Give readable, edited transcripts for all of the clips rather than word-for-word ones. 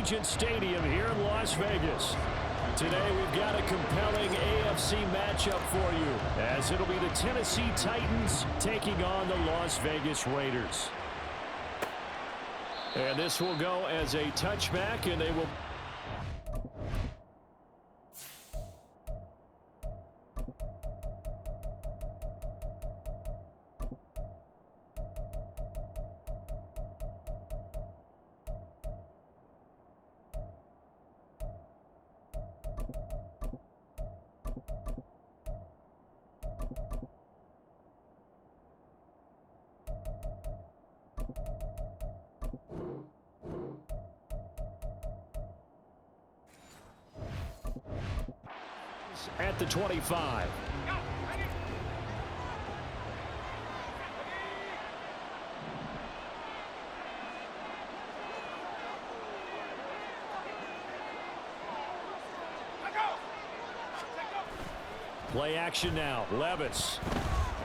Allegiant Stadium here in Las Vegas. Today we've got a compelling AFC matchup for you, as it'll be the Tennessee Titans taking on the Las Vegas Raiders. And this will go as a touchback, and they will... at the 25. Play action now. Levis.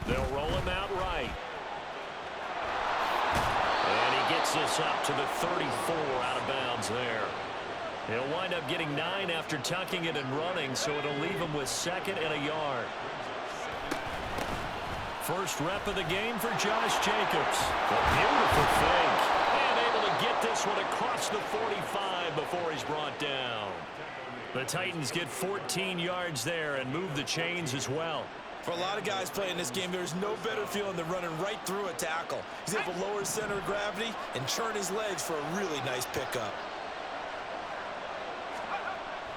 They'll roll him out right. And he gets this up to the 34 out of bounds there. He'll wind up getting 9 after tucking it and running, so it'll leave him with 2nd and a yard. First rep of the game for Josh Jacobs. A beautiful fake. And able to get this one across the 45 before he's brought down. The Titans get 14 yards there and move the chains as well. For a lot of guys playing this game, there's no better feeling than running right through a tackle. He's able to lower his center of gravity and churn his legs for a really nice pickup.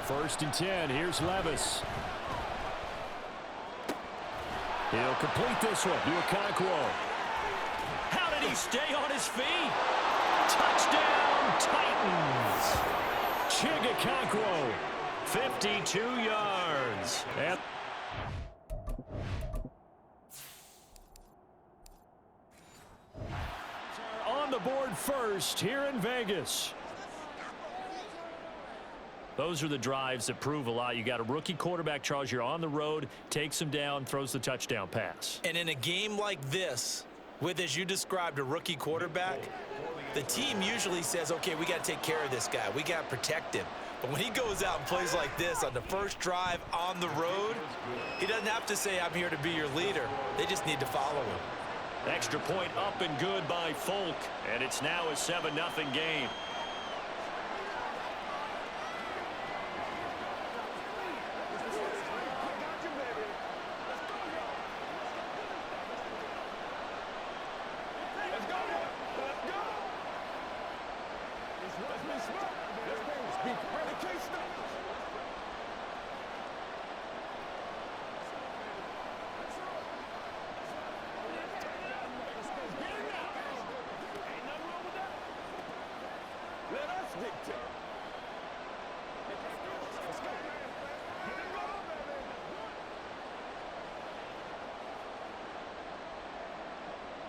1st and 10. Here's Levis. He'll complete this one to Okonkwo. How did he stay on his feet? Touchdown, Titans. Chig Okonkwo, 52 yards. And on the board first here in Vegas. Those are the drives that prove a lot. You got a rookie quarterback, Charles. You're on the road, takes him down, throws the touchdown pass. And in a game like this, with, as you described, a rookie quarterback, the team usually says, okay, we got to take care of this guy. We got to protect him. But when he goes out and plays like this on the first drive on the road, he doesn't have to say, I'm here to be your leader. They just need to follow him. Extra point up and good by Folk. And it's now a 7-0 game.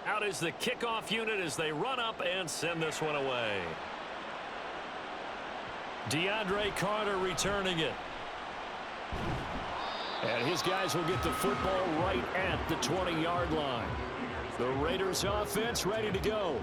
Out is the kickoff unit as they run up and send this one away. DeAndre Carter returning it. And his guys will get the football right at the 20-yard line. The Raiders offense ready to go.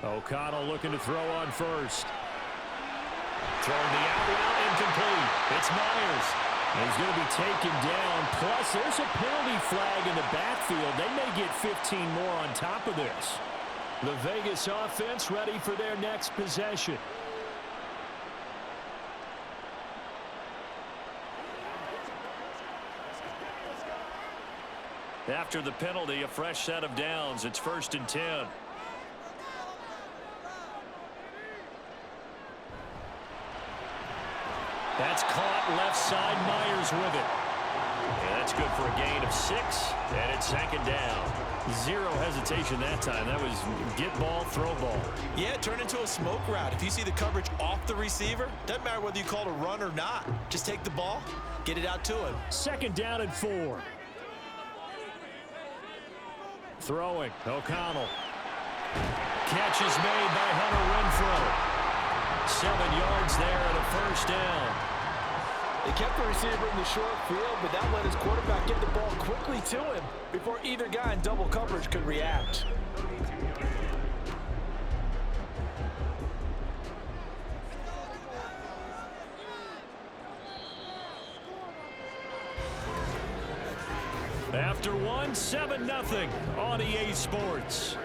O'Connell looking to throw on first. Throwing the out route incomplete. It's Myers. He's going to be taken down. Plus, there's a penalty flag in the backfield. They may get 15 more on top of this. The Vegas offense ready for their next possession. After the penalty, a fresh set of downs. It's 1st and 10. That's caught left side. Myers with it. And that's good for a gain of 6. And it's 2nd down. Zero hesitation that time. That was get ball, throw ball. Yeah, turn into a smoke route. If you see the coverage off the receiver, doesn't matter whether you call it a run or not. Just take the ball, get it out to him. 2nd down and 4. Throwing. O'Connell. Catch is made by Hunter Renfrow. 7 yards there and a first down. They kept the receiver in the short field, but that let his quarterback get the ball quickly to him before either guy in double coverage could react. After one, 7-0 on EA Sports.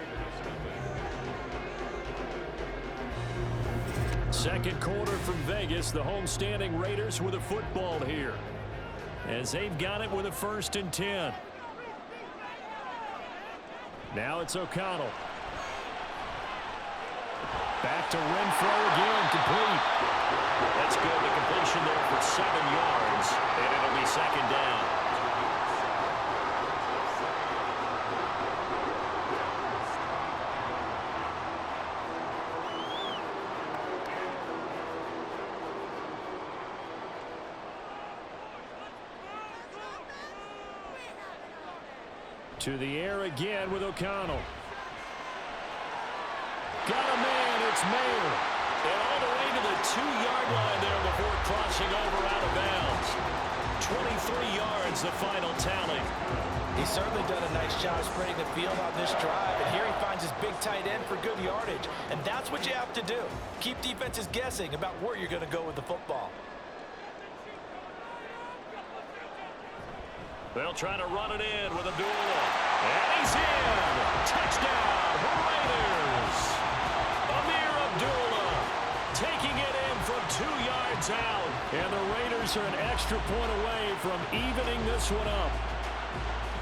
Second quarter from Vegas. The homestanding Raiders with a football here, as they've got it with a 1st and 10. Now it's O'Connell. Back to Renfro again, complete. That's good. The completion there for 7 yards, and it'll be 2nd down. To the air again with O'Connell. Got a man, it's Mayer. And all the way to the 2-yard line there before crossing over out of bounds. 23 yards, the final tally. He's certainly done a nice job spreading the field on this drive, and here he finds his big tight end for good yardage. And that's what you have to do. Keep defenses guessing about where you're going to go with the football. They'll try to run it in with Abdullah. And he's in. Touchdown, Raiders. Amir Abdullah taking it in from 2 yards out. And the Raiders are an extra point away from evening this one up.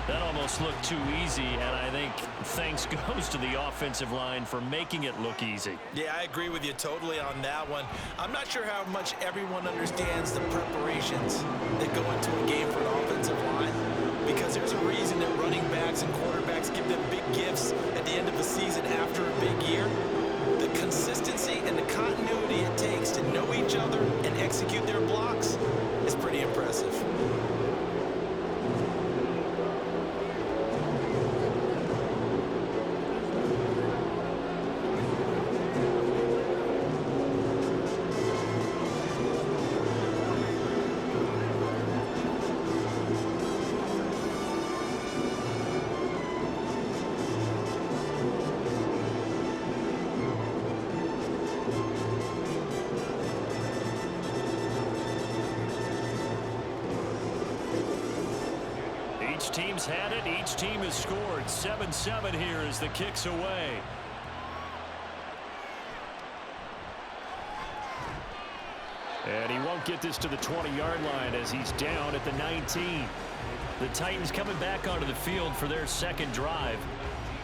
That almost looked too easy, and I think thanks goes to the offensive line for making it look easy. Yeah, I agree with you totally on that one. I'm not sure how much everyone understands the preparations that go into a game for an offensive line, because there's a reason that running backs and quarterbacks give them big gifts at the end of the season after a big year. The consistency and the continuity it takes to know each other and execute their blocks is pretty impressive. Each team's had it. Each team has scored. 7-7 here as the kick's away. And he won't get this to the 20-yard line as he's down at the 19. The Titans coming back onto the field for their second drive.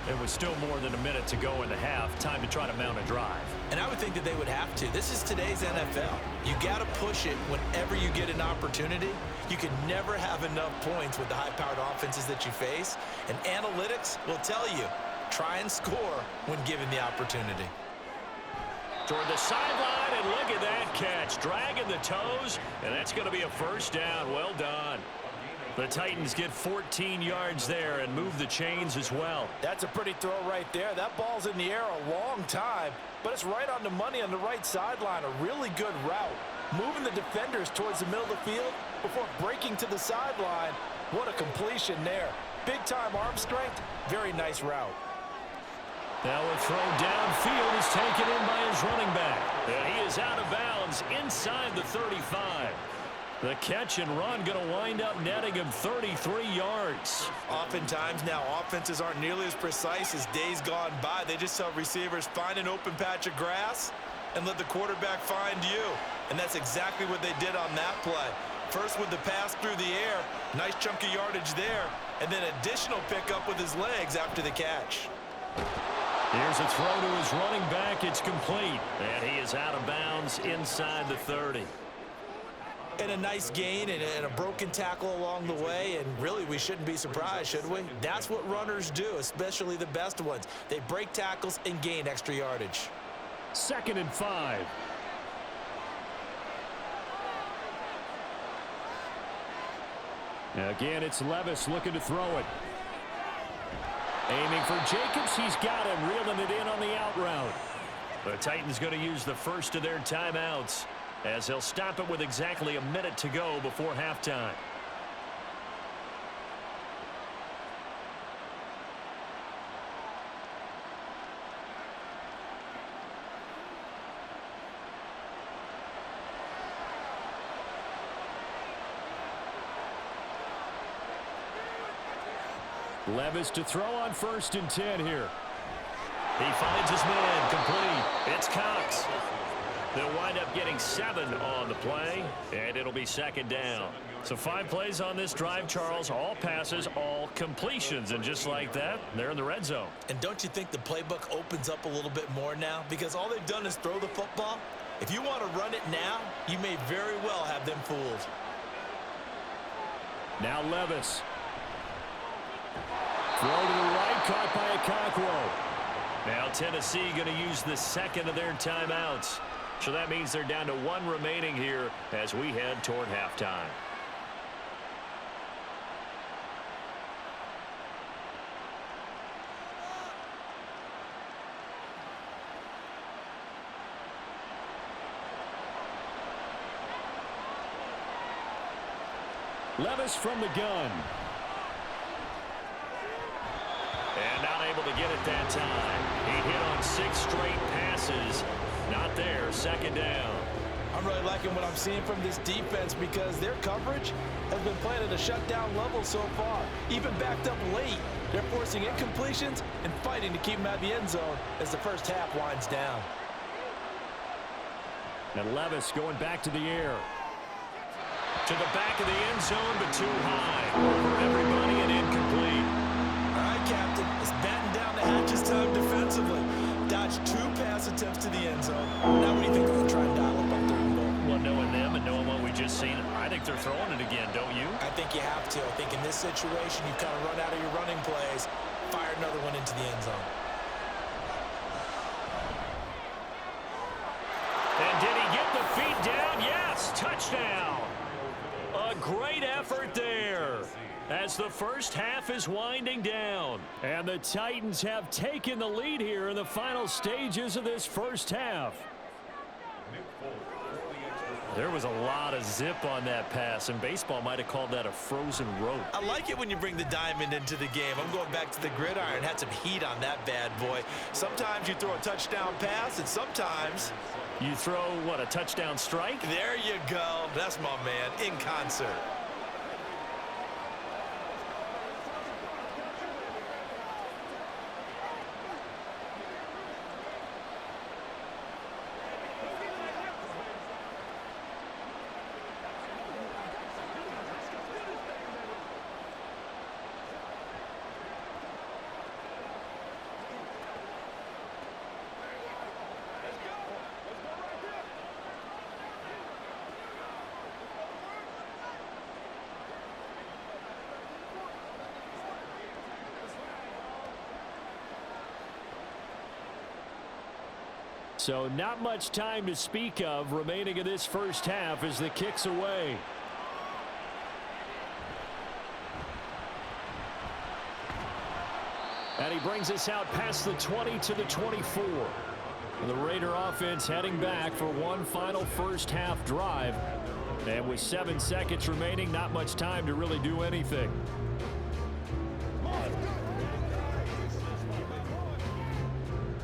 There was still more than a minute to go in the half. Time to try to mount a drive. And I would think that they would have to. This is today's NFL. You got to push it whenever you get an opportunity. You can never have enough points with the high-powered offenses that you face. And analytics will tell you, try and score when given the opportunity. Toward the sideline, and look at that catch. Dragging the toes, and that's going to be a first down. Well done. The Titans get 14 yards there and move the chains as well. That's a pretty throw right there. That ball's in the air a long time, but it's right on the money on the right sideline. A really good route. Moving the defenders towards the middle of the field before breaking to the sideline. What a completion there. Big-time arm strength. Very nice route. Now a throw downfield is taken in by his running back. And he is out of bounds inside the 35. The catch and run going to wind up netting him 33 yards. Oftentimes now offenses aren't nearly as precise as days gone by. They just tell receivers, find an open patch of grass and let the quarterback find you. And that's exactly what they did on that play. First with the pass through the air, nice chunk of yardage there, and then additional pickup with his legs after the catch. Here's a throw to his running back. It's complete. And he is out of bounds inside the 30. And a nice gain and a broken tackle along the way, and really we shouldn't be surprised, should we? That's what runners do, especially the best ones. They break tackles and gain extra yardage. 2nd and 5. Again, it's Levis looking to throw it. Aiming for Jacobs. He's got him, reeling it in on the out route. The Titans going to use the first of their timeouts as they'll stop it with exactly a minute to go before halftime. Levis to throw on 1st and 10 here. He finds his man, complete. It's Cox. They'll wind up getting 7 on the play, and it'll be 2nd down. So 5 plays on this drive, Charles. All passes, all completions. And just like that, they're in the red zone. And don't you think the playbook opens up a little bit more now? Because all they've done is throw the football. If you want to run it now, you may very well have them fooled. Now Levis. Throw to the right, caught by Okonkwo. Now Tennessee going to use the 2nd of their timeouts. So that means they're down to 1 remaining here as we head toward halftime. Levis from the gun. And not able to get it that time. He hit on 6 straight passes. Not there. 2nd down. I'm really liking what I'm seeing from this defense because their coverage has been playing at a shutdown level so far. Even backed up late, they're forcing incompletions and fighting to keep them out of the end zone as the first half winds down. And Levis going back to the air. To the back of the end zone, but too high. Over everybody and incomplete. All right, Captain. It's batten down the hatches time defensively. Dodged 2 pass attempts to the end zone. Now what do you think they're going to try and dial up on 3rd and goal? Well, knowing them and knowing what we just seen, I think they're throwing it again, don't you? I think you have to. I think in this situation, you kind of run out of your running plays, fire another one into the end zone. And did he get the feet down? Yes, touchdown. A great effort there as the first half is winding down. And the Titans have taken the lead here in the final stages of this first half. There was a lot of zip on that pass, and baseball might have called that a frozen rope. I like it when you bring the diamond into the game. I'm going back to the gridiron. Had some heat on that bad boy. Sometimes you throw a touchdown pass, and sometimes you throw, what, a touchdown strike? There you go. That's my man, in concert. So not much time to speak of remaining in this first half as the kick's away. And he brings us out past the 20 to the 24. The Raider offense heading back for one final first half drive. And with 7 seconds remaining, not much time to really do anything.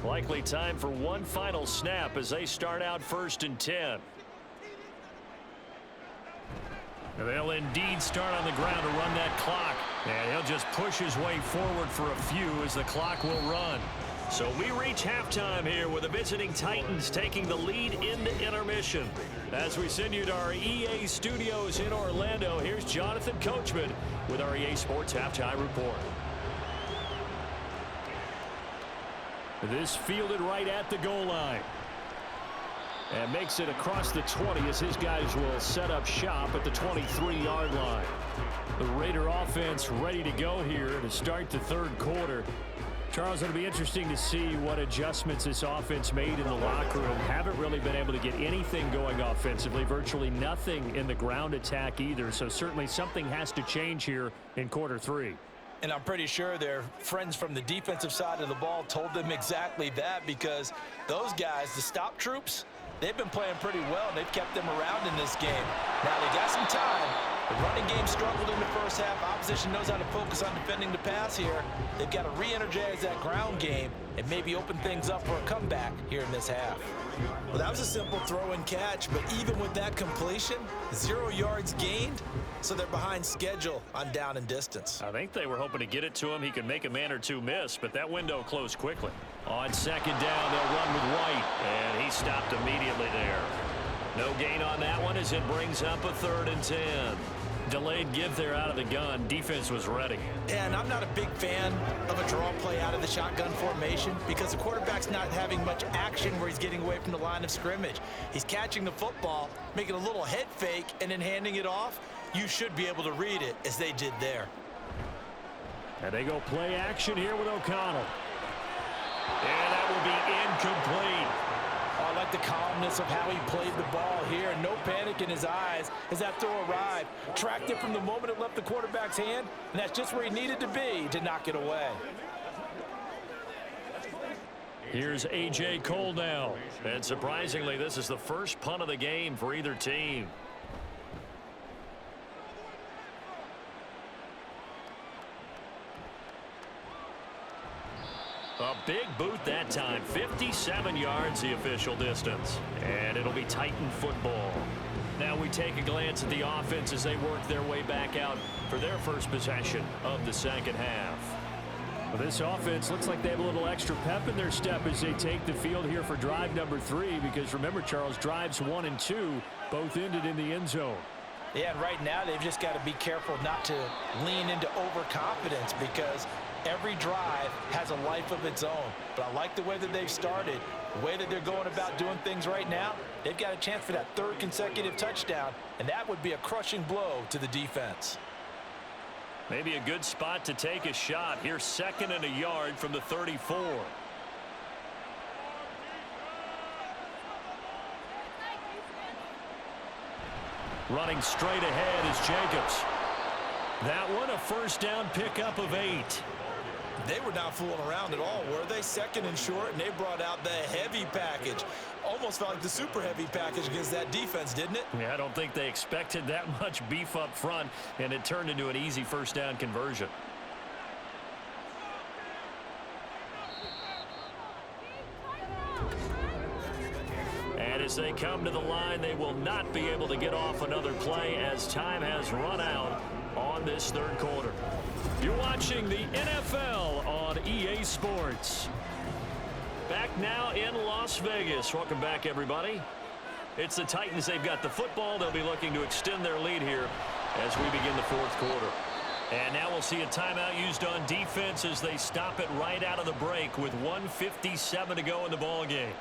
Likely time for one final snap as they start out 1st and 10. They'll indeed start on the ground to run that clock. And he'll just push his way forward for a few as the clock will run. So we reach halftime here with the visiting Titans taking the lead into intermission. As we send you to our EA studios in Orlando, here's Jonathan Coachman with our EA Sports Halftime Report. This fielded right at the goal line. And makes it across the 20 as his guys will set up shop at the 23-yard line. The Raider offense ready to go here to start the 3rd quarter. Charles, it'll be interesting to see what adjustments this offense made in the locker room. Haven't really been able to get anything going offensively, virtually nothing in the ground attack either. So certainly something has to change here in quarter 3. And I'm pretty sure their friends from the defensive side of the ball told them exactly that, because those guys, the stop troops, they've been playing pretty well. They've kept them around in this game. Now, they got some time. The running game struggled in the first half. Opposition knows how to focus on defending the pass here. They've got to re-energize that ground game and maybe open things up for a comeback here in this half. Well, that was a simple throw and catch, but even with that completion, 0 yards gained, so they're behind schedule on down and distance. I think they were hoping to get it to him. He could make a man or two miss, but that window closed quickly. On second down, they'll run with White, and he stopped immediately there. No gain on that one as it brings up a 3rd and 10. Delayed give there out of the gun. Defense was ready. And I'm not a big fan of a draw play out of the shotgun formation because the quarterback's not having much action where he's getting away from the line of scrimmage. He's catching the football, making a little head fake, and then handing it off. You should be able to read it as they did there. And they go play action here with O'Connell. And that will be incomplete. I like the calmness of how he played the ball here. No panic in his eyes as that throw arrived. Tracked it from the moment it left the quarterback's hand, and that's just where he needed to be to knock it away. Here's A.J. Cole now. And surprisingly, this is the first punt of the game for either team. A big boot that time. 57 yards the official distance. And it'll be Titan football. Now we take a glance at the offense as they work their way back out for their first possession of the second half. Well, this offense looks like they have a little extra pep in their step as they take the field here for drive number 3, because remember, Charles, drives 1 and 2 both ended in the end zone. Yeah, and right now they've just got to be careful not to lean into overconfidence, because every drive has a life of its own. But I like the way that they've started, the way that they're going about doing things right now. They've got a chance for that 3rd consecutive touchdown, and that would be a crushing blow to the defense. Maybe a good spot to take a shot. Here's 2nd and a yard from the 34. Running straight ahead is Jacobs. That one a first down pickup of 8. They were not fooling around at all, were they? 2nd and short, and they brought out the heavy package. Almost felt like the super heavy package against that defense, didn't it? Yeah, I don't think they expected that much beef up front, and it turned into an easy first down conversion. And as they come to the line, they will not be able to get off another play as time has run out on this 3rd quarter. You're watching the NFL on EA Sports. Back now in Las Vegas. Welcome back, everybody. It's the Titans. They've got the football. They'll be looking to extend their lead here as we begin the 4th quarter. And now we'll see a timeout used on defense as they stop it right out of the break with 1:57 to go in the ball game.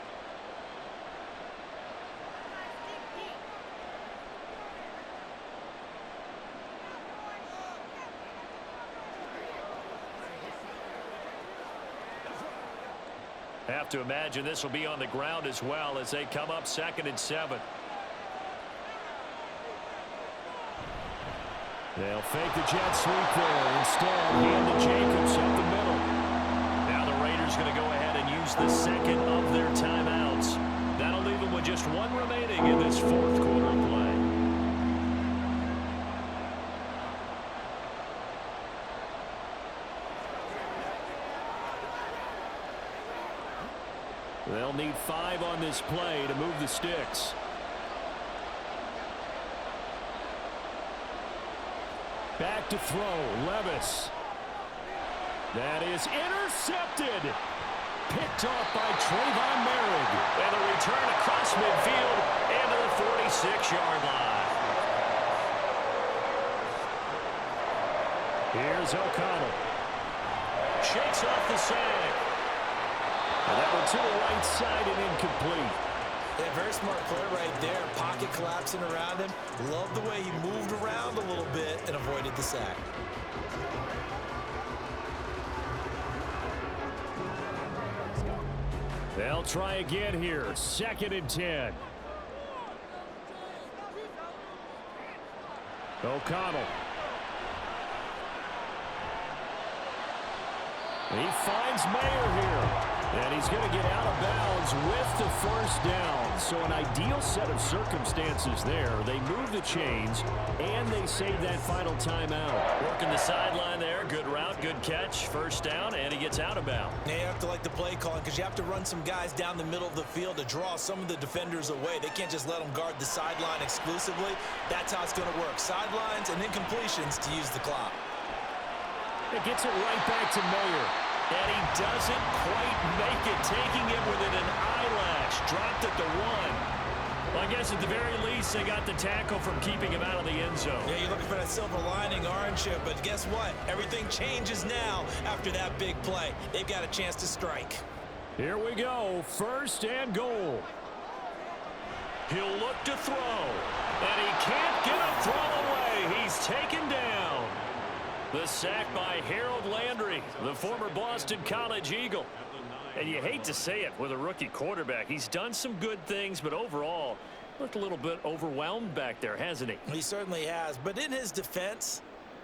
Have to imagine this will be on the ground as well as they come up 2nd and 7. They'll fake the jet sweep there. Instead, hand to Jacobs up the middle. Now the Raiders going to go ahead and use the 2nd of their timeouts. That'll leave them with just 1 remaining in this 4th quarter of play. They'll need 5 on this play to move the sticks. Back to throw, Levis. That is intercepted. Picked off by Trayvon Merrick. And a return across midfield and to the 46-yard line. Here's O'Connell. Shakes off the sack. And that one to the right side and incomplete. Yeah, very smart play right there. Pocket collapsing around him. Love the way he moved around a little bit and avoided the sack. They'll try again here. 2nd and 10. O'Connell. He finds Mayer here. And he's going to get out of bounds with the first down. So an ideal set of circumstances there. They move the chains, and they save that final timeout. Working the sideline there. Good route, good catch. First down, and he gets out of bounds. You have to like the play calling because you have to run some guys down the middle of the field to draw some of the defenders away. They can't just let them guard the sideline exclusively. That's how it's going to work. Sidelines and then completions to use the clock. It gets it right back to Mayer. And he doesn't quite make it, taking him within an eyelash. Dropped at the 1. Well, I guess at the very least, they got the tackle from keeping him out of the end zone. Yeah, you're looking for that silver lining, aren't you? But guess what? Everything changes now after that big play. They've got a chance to strike. Here we go. First and goal. He'll look to throw. And he can't get a throw away. He's taken down. The sack by Harold Landry, the former Boston College Eagle. And you hate to say it with a rookie quarterback. He's done some good things, but overall, looked a little bit overwhelmed back there, hasn't he? He certainly has. But in his defense,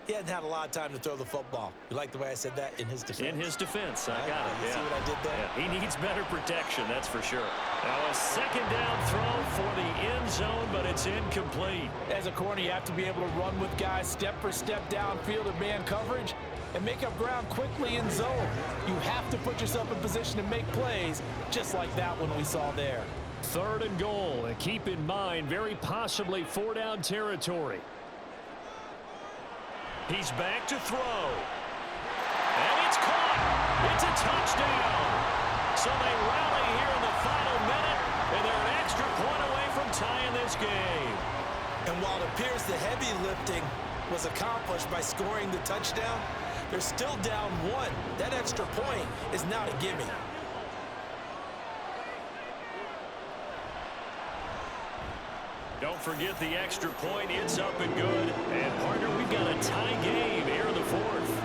he hasn't had a lot of time to throw the football. You like the way I said that? In his defense. In his defense, I got it. You see what I did there? Yeah, he needs better protection, that's for sure. Now a second down throw for the end zone, but it's incomplete. As a corner, you have to be able to run with guys step for step downfield in man coverage and make up ground quickly in zone. You have to put yourself in position to make plays, just like that one we saw there. Third and goal, and keep in mind, very possibly 4-down territory. He's back to throw. And it's caught. It's a touchdown. So they rally here in the final minute, and they're an extra point away from tying this game. And while it appears the heavy lifting was accomplished by scoring the touchdown, they're still down 1. That extra point is now a gimme. Don't forget the extra point. It's up and good. And, partner, we've got a tie game here in the 4th.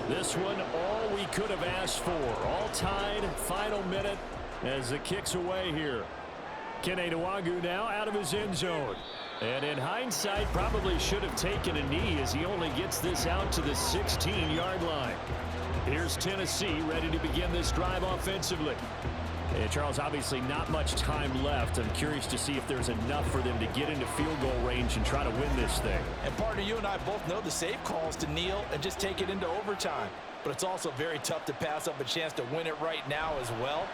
This one, all we could have asked for. All tied, final minute as it kicks away here. Kene Nwangwu now out of his end zone. And in hindsight, probably should have taken a knee as he only gets this out to the 16-yard line. Here's Tennessee ready to begin this drive offensively. And Charles, obviously not much time left. I'm curious to see if there's enough for them to get into field goal range and try to win this thing. And partner, you and I both know the safe calls to kneel and just take it into overtime. But it's also very tough to pass up a chance to win it right now as well.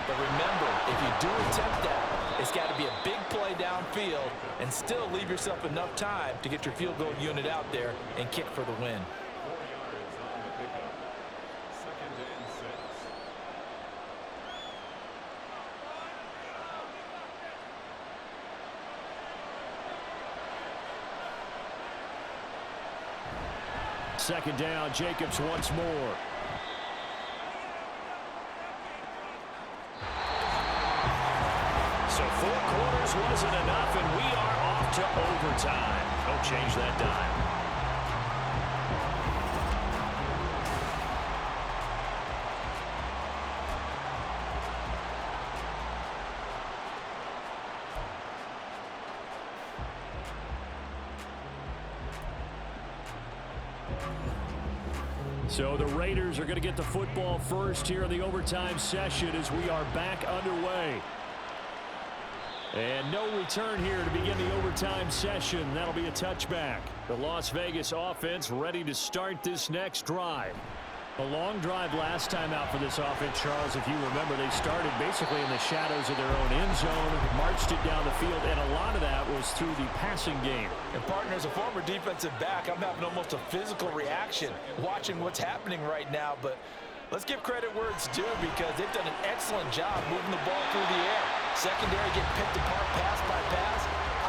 But remember, if you do attempt that, it's got to be a big play downfield and still leave yourself enough time to get your field goal unit out there and kick for the win. Second down, Jacobs once more. So 4 quarters wasn't enough, and we are off to overtime. Don't change that dime. So the Raiders are going to get the football first here in the overtime session as we are back underway. And no return here to begin the overtime session. That'll be a touchback. The Las Vegas offense ready to start this next drive. A long drive last time out for this offense, Charles. If you remember, they started basically in the shadows of their own end zone, marched it down the field, and a lot of that was through the passing game. And partner, as a former defensive back, I'm having almost a physical reaction watching what's happening right now. But Let's give credit where it's due because they've done an excellent job moving the ball through the air. Secondary getting picked apart pass by pass.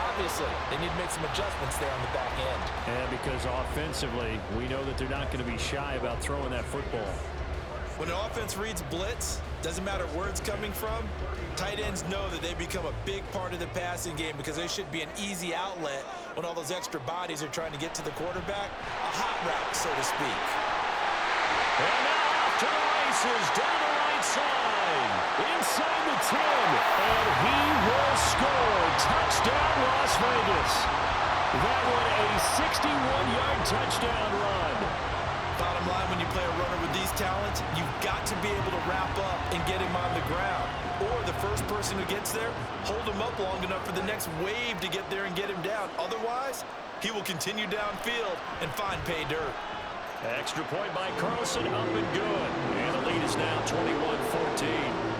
Obviously, they need to make some adjustments there on the back end. And because offensively, we know that they're not going to be shy about throwing that football. When an offense reads blitz, doesn't matter where it's coming from, tight ends know that they become a big part of the passing game because they should be an easy outlet when all those extra bodies are trying to get to the quarterback. A hot route, so to speak. And now off to the races, down the right side, inside the 10, and he will score. Touchdown, Las Vegas. That one a 61-yard touchdown run. Bottom line, when you play a runner with these talents, you've got to be able to wrap up and get him on the ground. Or the first person who gets there, hold him up long enough for the next wave to get there and get him down. Otherwise, he will continue downfield and find pay dirt. Extra point by Carlson, up and good. And the lead is now 21-14.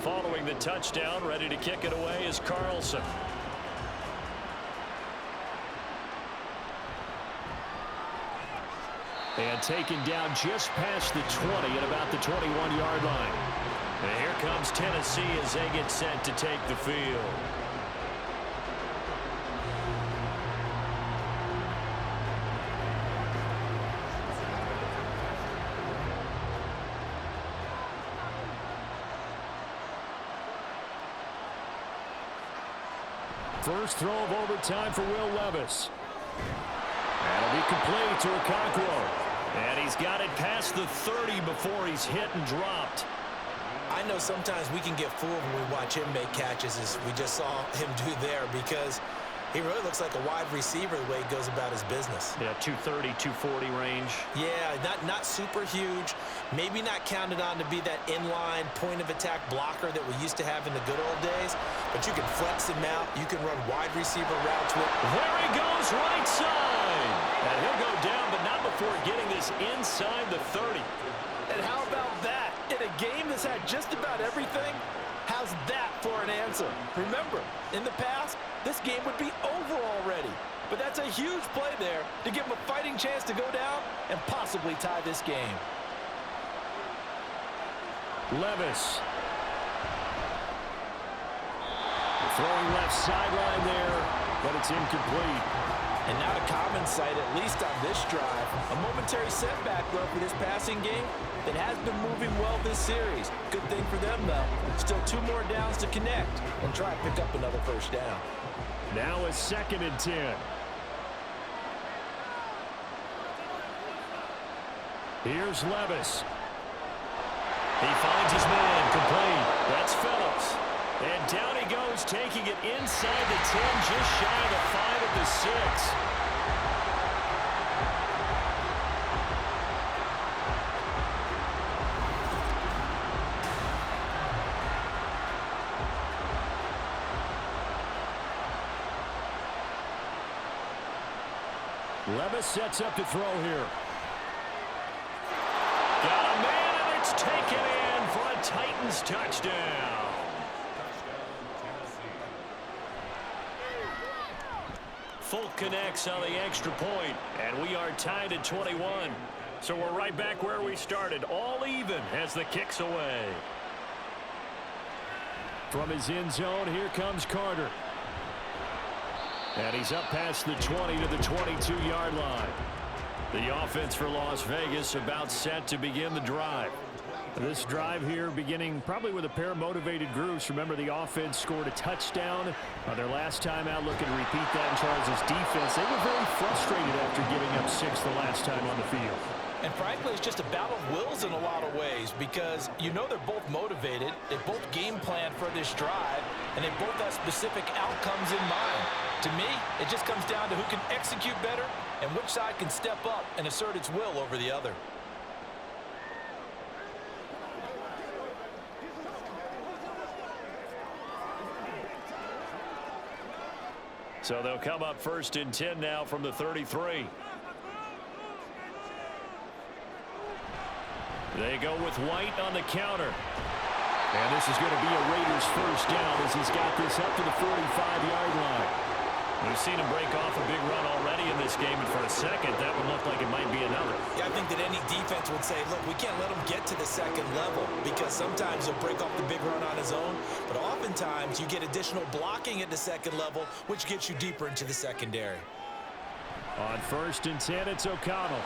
Following the touchdown, ready to kick it away is Carlson. And taken down just past the 20 at about the 21-yard line. And here comes Tennessee as they get set to take the field. First throw of overtime for Will Levis. That'll be complete to Okonkwo. And he's got it past the 30 before he's hit and dropped. I know sometimes we can get fooled when we watch him make catches, as we just saw him do there, because he really looks like a wide receiver the way he goes about his business. Yeah, 230, 240 range. Yeah, not super huge. Maybe not counted on to be that inline point-of-attack blocker that we used to have in the good old days. But you can flex him out. You can run wide receiver routes with. There he goes, right side. And he'll go down, but not before getting this inside the 30. And how about that? In a game that's had just about everything, how's that for an answer? Remember, in the past, this game would be over already. But that's a huge play there to give him a fighting chance to go down and possibly tie this game. Levis. Throwing left sideline there, but it's incomplete. And not a common sight, at least on this drive. A momentary setback, though, for this passing game that has been moving well this series. Good thing for them, though. Still 2 more downs to connect and try and pick up another first down. Now a 2nd and 10. Here's Levis. He finds his man, complete. That's Phillips. And down he goes, taking it inside the 10, just shy of the 5 at the 6. Levis sets up to throw here. Got a man, and it's taken in for a Titans touchdown. Folk connects on the extra point, and we are tied at 21. So we're right back where we started, all even as the kick's away. From his end zone, here comes Carter. And he's up past the 20 to the 22-yard line. The offense for Las Vegas about set to begin the drive. This drive here beginning probably with a pair of motivated groups. Remember, the offense scored a touchdown their last time out, looking to repeat that in Charles' defense. They were very frustrated after giving up 6 the last time on the field. And frankly, it's just a battle of wills in a lot of ways because you know they're both motivated, they both game plan for this drive, and they both have specific outcomes in mind. To me, it just comes down to who can execute better and which side can step up and assert its will over the other. So they'll come up 1st and 10 now from the 33. They go with White on the counter. And this is going to be a Raiders first down as he's got this up to the 45-yard line. We've seen him break off a big run already in this game, and for a second, that would look like it might be another. Yeah, I think that any defense would say, look, we can't let him get to the second level because sometimes he'll break off the big run on his own, but oftentimes you get additional blocking at the second level, which gets you deeper into the secondary. On 1st and 10, it's O'Connell.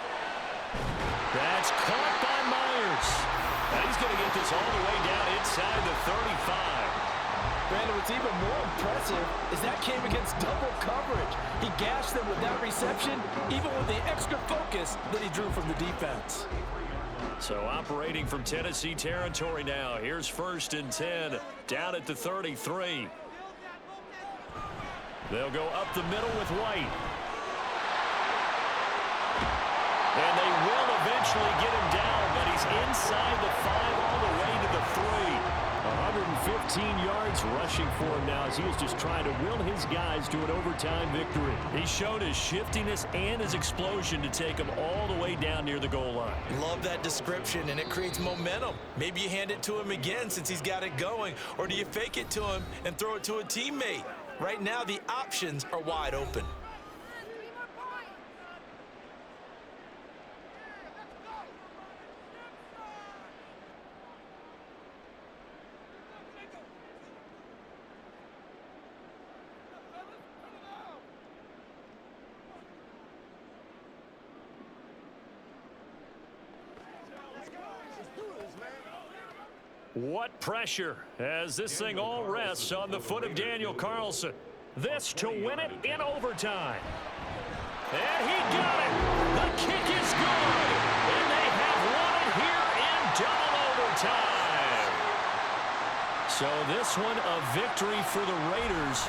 That's caught by Myers. And he's going to get this all the way down inside the 35. Brandon, what's even more impressive is that came against double coverage. He gashed them with that reception, even with the extra focus that he drew from the defense. So operating from Tennessee territory now. Here's 1st and 10 down at the 33. They'll go up the middle with White. And they will eventually get him down, but he's inside the 5 all the way to the 3. 115 yards rushing for him now as he is just trying to will his guys to an overtime victory. He showed his shiftiness and his explosion to take him all the way down near the goal line. Love that description, and it creates momentum. Maybe you hand it to him again since he's got it going, or do you fake it to him and throw it to a teammate? Right now, the options are wide open. What pressure as this thing all rests on the foot of Daniel Carlson. This to win it in overtime. And he got it. The kick is good. And they have won it here in double overtime. So this one a victory for the Raiders.